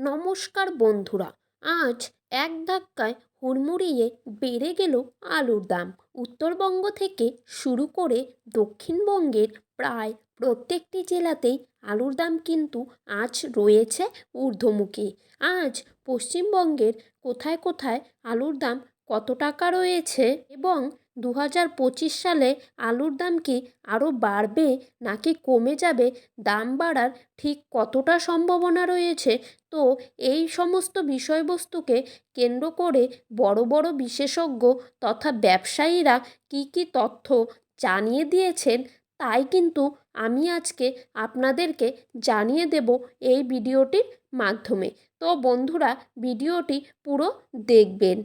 নমস্কার বন্ধুরা, আজ এক ধাক্কায় হুড়মুড়িয়ে বেড়ে গেল আলুর দাম। উত্তরবঙ্গ থেকে শুরু করে দক্ষিণবঙ্গের প্রায় প্রত্যেকটি জেলাতেই আলুর দাম কিন্তু আজ রয়েছে ঊর্ধ্বমুখী। আজ পশ্চিমবঙ্গের কোথায় কোথায় আলুর দাম কত টাকা রয়েছে এবং 2025 সালে আলুর দাম কি আরও বাড়বে নাকি কমে যাবে, দাম বাড়ার ঠিক কতটা সম্ভাবনা রয়েছে, তো এই সমস্ত বিষয়বস্তুকে কেন্দ্র করে বড় বড় বিশেষজ্ঞ তথা ব্যবসায়ীরা কি কি তথ্য জানিয়ে দিয়েছেন, তাই কিন্তু আমি আজকে আপনাদেরকে জানিয়ে দেব এই ভিডিওটির মাধ্যমে। তো বন্ধুরা, ভিডিওটি পুরো দেখবেন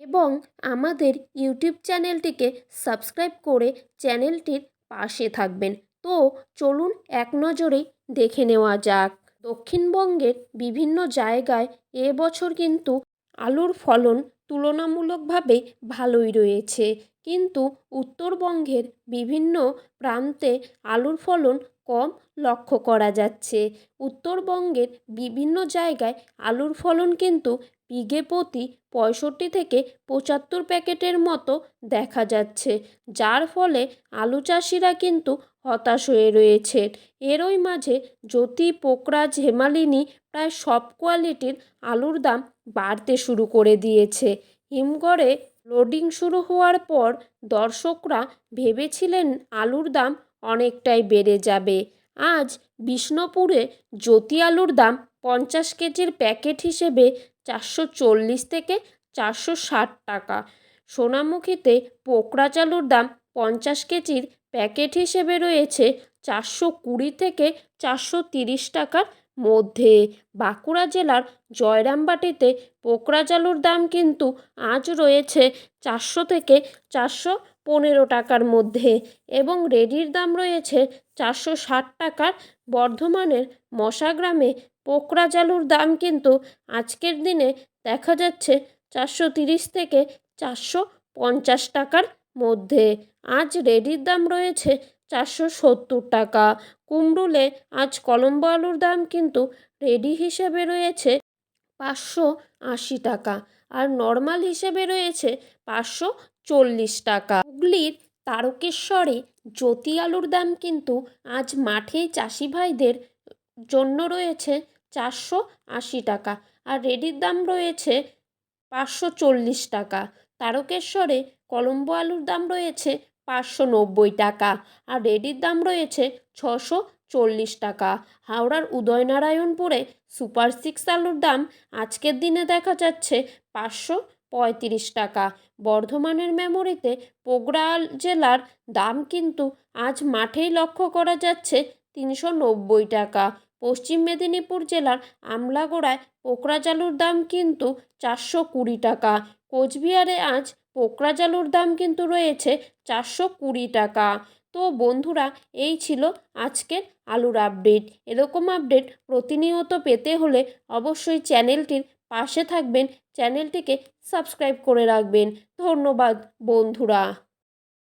এবং আমাদের ইউটিউব চ্যানেলটিকে সাবস্ক্রাইব করে চ্যানেলটির পাশে থাকবেন। তো চলুন এক নজরেই দেখে নেওয়া যাক। দক্ষিণবঙ্গের বিভিন্ন জায়গায় এবছর কিন্তু আলুর ফলন তুলনামূলকভাবে ভালোই রয়েছে, কিন্তু উত্তরবঙ্গের বিভিন্ন প্রান্তে আলুর ফলন কম লক্ষ্য করা যাচ্ছে। উত্তরবঙ্গের বিভিন্ন জায়গায় আলুর ফলন কিন্তু বিঘে প্রতি 65 থেকে 75 প্যাকেটের মতো দেখা যাচ্ছে, যার ফলে আলু চাষিরা কিন্তু হতাশ হয়ে রয়েছে। এরই মাঝে জ্যোতি, পোকরাজ, হেমালিনী প্রায় সব কোয়ালিটির আলুর দাম বাড়তে শুরু করে দিয়েছে। হিমঘরে লোডিং শুরু হওয়ার পর দর্শকরা ভেবেছিলেন আলুর দাম অনেকটাই বেড়ে যাবে। আজ বিষ্ণুপুরে জ্যোতি আলুর দাম 50 কেজির প্যাকেট হিসেবে 440 থেকে 460 টাকা। সোনামুখীতে পোকরাজ আলুর দাম 50 কেজির প্যাকেট হিসেবে রয়েছে 420 থেকে 430 টাকার মধ্যে। বাঁকুড়া জেলার জয়রামবাটিতে পোকরাজ আলুর দাম কিন্তু আজ রয়েছে 400 থেকে 415 টাকার মধ্যে এবং রেডির দাম রয়েছে 460 টাকার। বর্ধমানের মশাগ্রামে পোকরাজ আলুর দাম কিন্তু আজকের দিনে দেখা যাচ্ছে 430 থেকে 450 টাকার মধ্যে। আজ রেডির দাম রয়েছে 470 টাকা। কুমরুলে আজ কলম্বো আলুর দাম কিন্তু রেডি হিসেবে রয়েছে 580 টাকা আর নর্মাল হিসেবে রয়েছে 540 টাকা। হুগলির তারকেশ্বরে জ্যোতি আলুর দাম কিন্তু আজ মাঠে চাষি ভাইদের জন্য রয়েছে 480 টাকা আর রেডির দাম রয়েছে 540 টাকা। তারকেশ্বরে কলম্বো আলুর দাম রয়েছে 590 টাকা আর রেডির দাম রয়েছে 640 টাকা। হাওড়ার উদয়নারায়ণপুরে সুপার 6 আলুর দাম আজকের দিনে দেখা যাচ্ছে 535 টাকা। বর্ধমানের মেমোরিতে পোকরা জেলার দাম কিন্তু আজ মাঠেই লক্ষ্য করা যাচ্ছে 390 টাকা। পশ্চিম মেদিনীপুর জেলার আমলাগোড়ায় পোকরাজ আলুর দাম কিন্তু 420 টাকা। কোচবিহারে আজ পোকরাজ আলুর দাম কিন্তু রয়েছে 420 টাকা। তো বন্ধুরা, এই ছিল আজকের আলুর আপডেট। এরকম আপডেট প্রতিনিয়ত পেতে হলে অবশ্যই চ্যানেলটির পাশে থাকবেন, চ্যানেলটিকে সাবস্ক্রাইব করে রাখবেন। ধন্যবাদ বন্ধুরা।